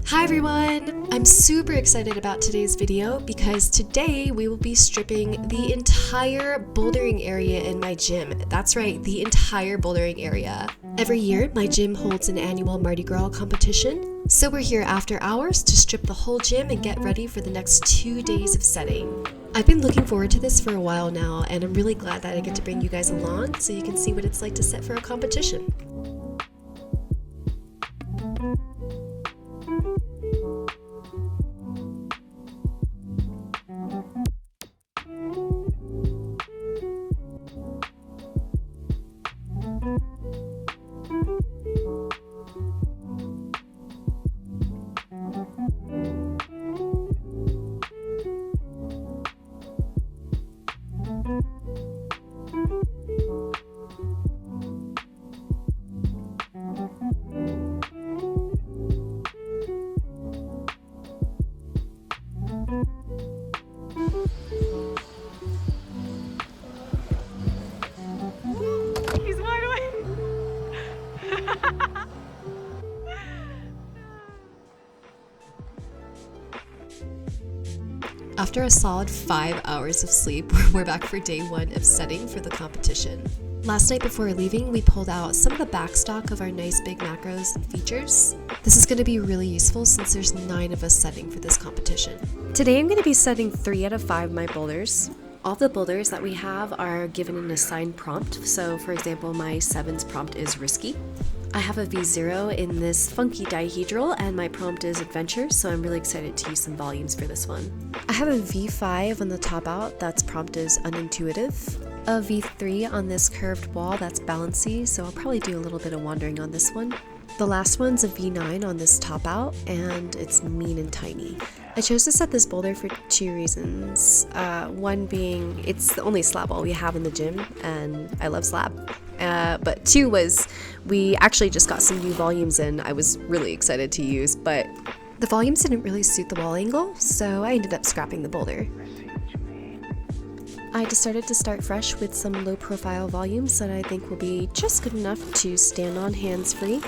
Hi everyone! I'm super excited about today's video because today we will be stripping the entire bouldering area in my gym. That's right, the entire bouldering area. Every year, my gym holds an annual Mardi Gras competition, so we're here after hours to strip the whole gym and get ready for the next 2 days of setting. I've been looking forward to this for a while now, and I'm really glad that I get to bring you guys along so you can see what it's like to set for a competition. After a solid 5 hours of sleep, we're back for day 1 of setting for the competition. Last night before leaving, we pulled out some of the backstock of our nice big macros and features. This is going to be really useful since there's 9 of us setting for this competition. Today I'm going to be setting 3 out of 5 my boulders. All the boulders that we have are given an assigned prompt, so for example my 7's prompt is risky. I have a V0 in this funky dihedral and my prompt is adventure, so I'm really excited to use some volumes for this one. I have a V5 on the top out, that's prompt is unintuitive. A V3 on this curved wall, that's balancy, so I'll probably do a little bit of wandering on this one. The last one's a V9 on this top out, and it's mean and tiny. I chose to set this boulder for 2 reasons. One being, it's the only slab wall we have in the gym, and I love slab. But 2 was, we actually just got some new volumes in I was really excited to use, but the volumes didn't really suit the wall angle, so I ended up scrapping the boulder. I decided to start fresh with some low profile volumes that I think will be just good enough to stand on hands-free.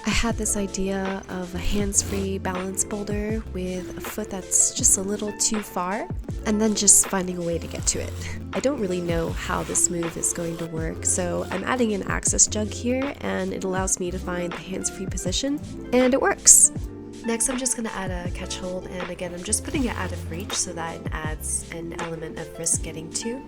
I had this idea of a hands-free balance boulder with a foot that's just a little too far, and then just finding a way to get to it. I don't really know how this move is going to work, so I'm adding an access jug here, and it allows me to find the hands-free position, and it works! Next I'm just going to add a catch hold, and again I'm just putting it out of reach so that it adds an element of risk getting to.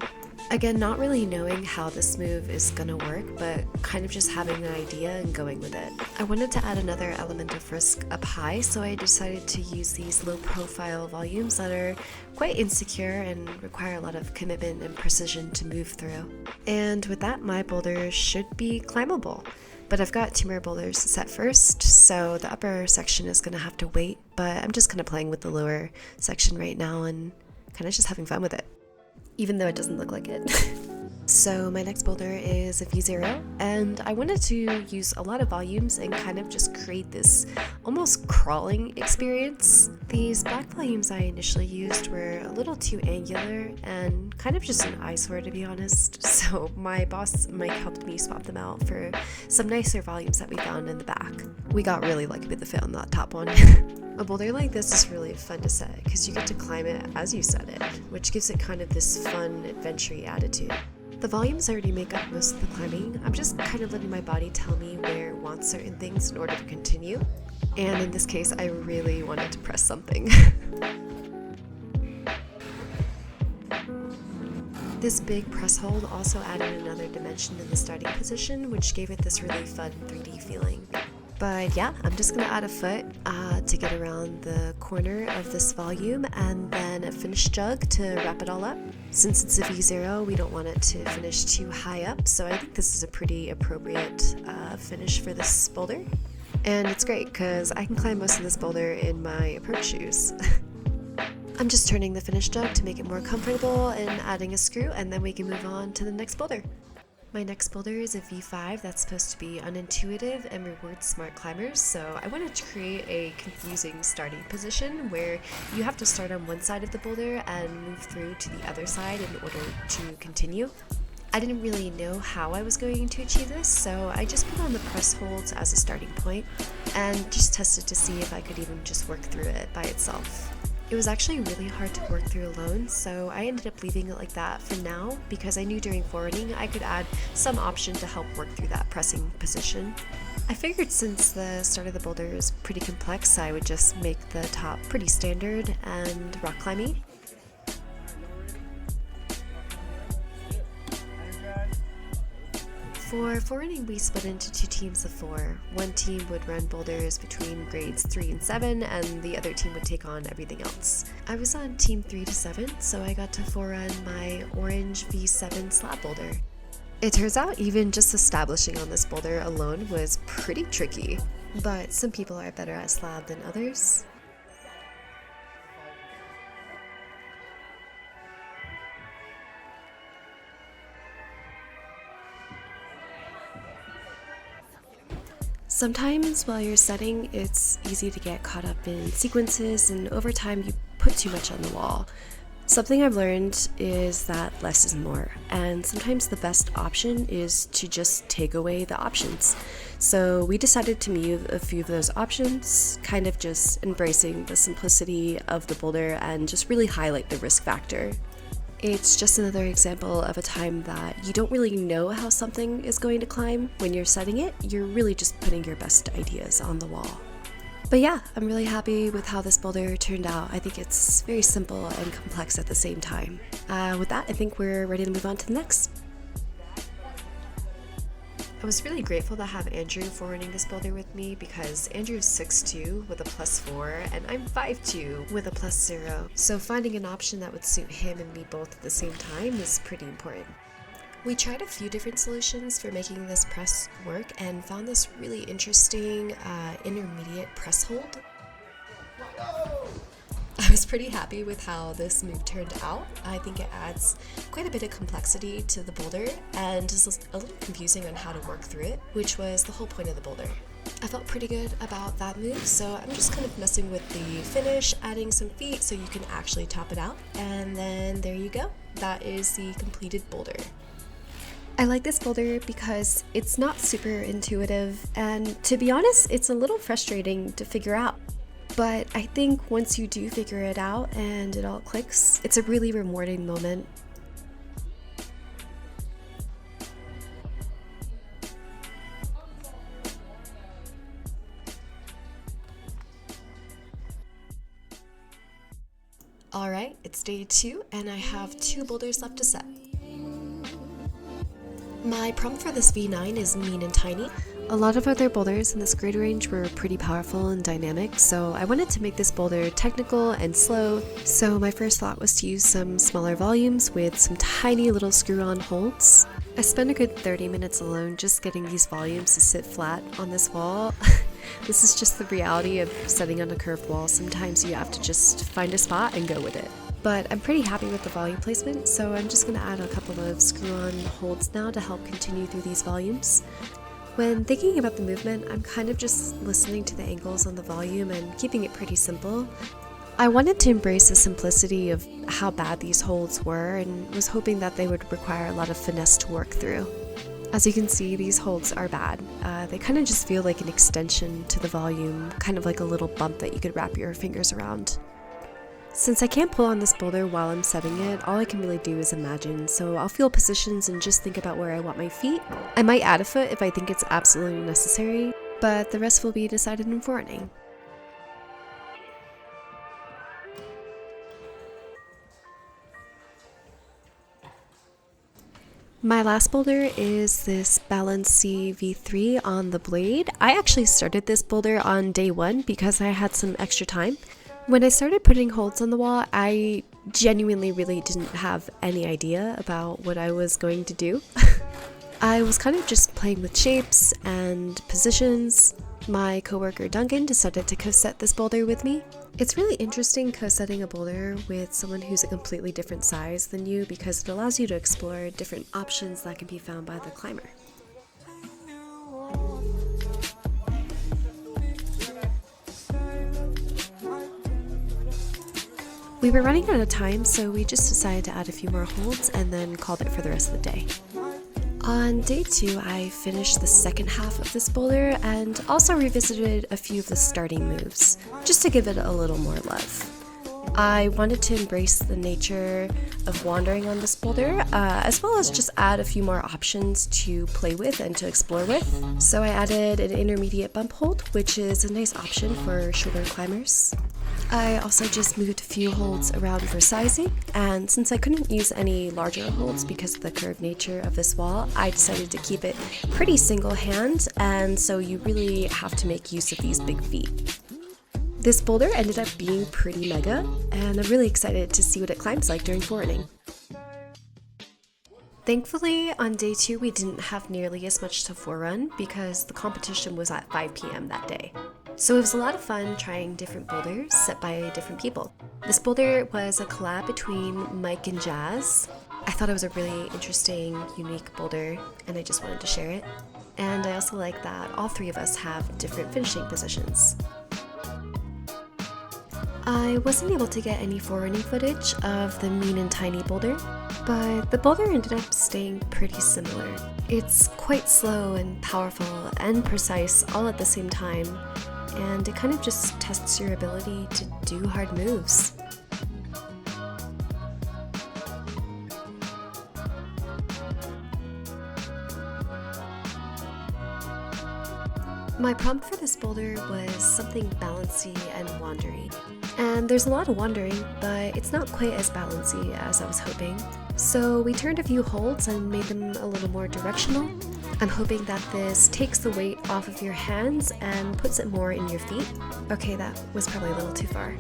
Again, not really knowing how this move is gonna work, but kind of just having an idea and going with it. I wanted to add another element of risk up high, so I decided to use these low profile volumes that are quite insecure and require a lot of commitment and precision to move through. And with that, my boulder should be climbable. But I've got 2 more boulders to set first, so the upper section is gonna have to wait, but I'm just kind of playing with the lower section right now and kind of just having fun with it. Even though it doesn't look like it. So my next boulder is a V0, and I wanted to use a lot of volumes and kind of just create this almost crawling experience. These black volumes I initially used were a little too angular and kind of just an eyesore, to be honest, so my boss Mike helped me swap them out for some nicer volumes that we found in the back. We got really lucky with the fit on that top one. A boulder like this is really fun to set because you get to climb it as you set it, which gives it kind of this fun, adventure-y attitude. The volumes already make up most of the climbing. I'm just kind of letting my body tell me where it wants certain things in order to continue. And in this case, I really wanted to press something. This big press hold also added another dimension to the starting position, which gave it this really fun 3D feeling. But yeah, I'm just gonna add a foot to get around the corner of this volume and then a finish jug to wrap it all up. Since it's a V0, we don't want it to finish too high up, so I think this is a pretty appropriate finish for this boulder. And it's great because I can climb most of this boulder in my approach shoes. I'm just turning the finish jug to make it more comfortable and adding a screw, and then we can move on to the next boulder. My next boulder is a V5 that's supposed to be unintuitive and reward smart climbers, so I wanted to create a confusing starting position where you have to start on one side of the boulder and move through to the other side in order to continue. I didn't really know how I was going to achieve this, so I just put on the press holds as a starting point and just tested to see if I could even just work through it by itself. It was actually really hard to work through alone, so I ended up leaving it like that for now because I knew during forwarding I could add some option to help work through that pressing position. I figured since the start of the boulder is pretty complex, I would just make the top pretty standard and rock climbing. For forwarding, we split into 2 teams of 4. One team would run boulders between grades 3 and 7, and the other team would take on everything else. I was on team 3 to 7, so I got to forerun my orange V7 slab boulder. It turns out even just establishing on this boulder alone was pretty tricky, but some people are better at slab than others. Sometimes while you're setting, it's easy to get caught up in sequences, and over time you put too much on the wall. Something I've learned is that less is more, and sometimes the best option is to just take away the options. So we decided to mute a few of those options, kind of just embracing the simplicity of the boulder and just really highlight the risk factor. It's just another example of a time that you don't really know how something is going to climb. When you're setting it, you're really just putting your best ideas on the wall. But yeah, I'm really happy with how this boulder turned out. I think it's very simple and complex at the same time. With that, I think we're ready to move on to the next. I was really grateful to have Andrew forwarding this boulder with me because Andrew's 6'2" with a +4 and I'm 5'2" with a +0. So finding an option that would suit him and me both at the same time is pretty important. We tried a few different solutions for making this press work and found this really interesting intermediate press hold. I was pretty happy with how this move turned out. I think it adds quite a bit of complexity to the boulder and is a little confusing on how to work through it, which was the whole point of the boulder. I felt pretty good about that move, so I'm just kind of messing with the finish, adding some feet so you can actually top it out, and then there you go. That is the completed boulder. I like this boulder because it's not super intuitive, and to be honest, it's a little frustrating to figure out. But I think once you do figure it out and it all clicks, it's a really rewarding moment. Alright, it's day 2 and I have 2 boulders left to set. My prompt for this V9 is mean and tiny. A lot of other boulders in this grade range were pretty powerful and dynamic, so I wanted to make this boulder technical and slow. So my first thought was to use some smaller volumes with some tiny little screw-on holds. I spent a good 30 minutes alone just getting these volumes to sit flat on this wall. This is just the reality of setting on a curved wall. Sometimes you have to just find a spot and go with it. But I'm pretty happy with the volume placement, so I'm just going to add a couple of screw-on holds now to help continue through these volumes. When thinking about the movement, I'm kind of just listening to the angles on the volume and keeping it pretty simple. I wanted to embrace the simplicity of how bad these holds were and was hoping that they would require a lot of finesse to work through. As you can see, these holds are bad. They kind of just feel like an extension to the volume, kind of like a little bump that you could wrap your fingers around. Since I can't pull on this boulder while I'm setting it, all I can really do is imagine, so I'll feel positions and just think about where I want my feet. I might add a foot if I think it's absolutely necessary, but the rest will be decided in forwarding. My last boulder is this Balancey V3 on the blade. I actually started this boulder on day 1 because I had some extra time. When I started putting holds on the wall, I genuinely really didn't have any idea about what I was going to do. I was kind of just playing with shapes and positions. My coworker Duncan decided to co-set this boulder with me. It's really interesting co-setting a boulder with someone who's a completely different size than you because it allows you to explore different options that can be found by the climber. We were running out of time, so we just decided to add a few more holds and then called it for the rest of the day. On day 2, I finished the second half of this boulder and also revisited a few of the starting moves, just to give it a little more love. I wanted to embrace the nature of wandering on this boulder, as well as just add a few more options to play with and to explore with. So I added an intermediate bump hold, which is a nice option for shorter climbers. I also just moved a few holds around for sizing, and since I couldn't use any larger holds because of the curved nature of this wall, I decided to keep it pretty single hand, and so you really have to make use of these big feet. This boulder ended up being pretty mega, and I'm really excited to see what it climbs like during forwarding. Thankfully, on day 2 we didn't have nearly as much to forerun because the competition was at 5 p.m. that day. So it was a lot of fun trying different boulders set by different people. This boulder was a collab between Mike and Jazz. I thought it was a really interesting, unique boulder, and I just wanted to share it. And I also like that all 3 of us have different finishing positions. I wasn't able to get any forerunning footage of the mean and tiny boulder, but the boulder ended up staying pretty similar. It's quite slow and powerful and precise all at the same time, and it kind of just tests your ability to do hard moves. My prompt for this boulder was something balancy and wandery. And there's a lot of wandering, but it's not quite as balancy as I was hoping. So we turned a few holds and made them a little more directional. I'm hoping that this takes the weight off of your hands and puts it more in your feet. Okay, that was probably a little too far.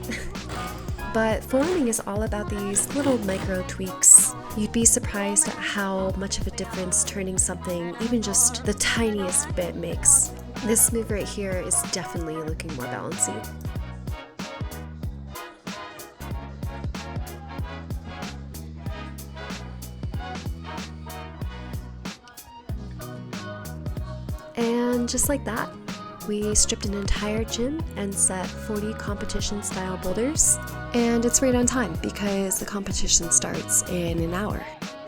But forwarding is all about these little micro tweaks. You'd be surprised at how much of a difference turning something, even just the tiniest bit, makes. This move right here is definitely looking more balancy. And just like that, we stripped an entire gym and set 40 competition-style boulders. And it's right on time because the competition starts in an hour.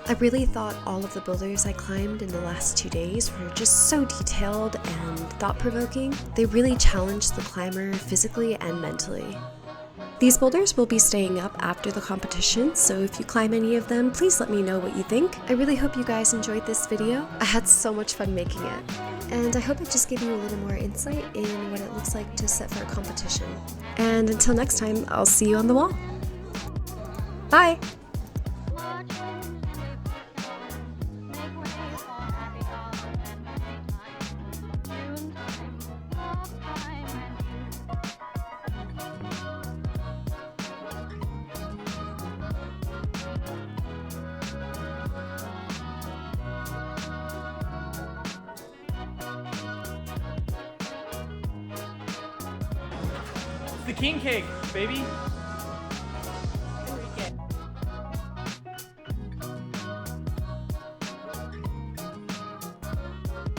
I really thought all of the boulders I climbed in the last 2 days were just so detailed and thought-provoking. They really challenged the climber physically and mentally. These boulders will be staying up after the competition, so if you climb any of them, please let me know what you think. I really hope you guys enjoyed this video. I had so much fun making it. And I hope it just gave you a little more insight in what it looks like to set for a competition. And until next time, I'll see you on the wall. Bye! The king cake, baby.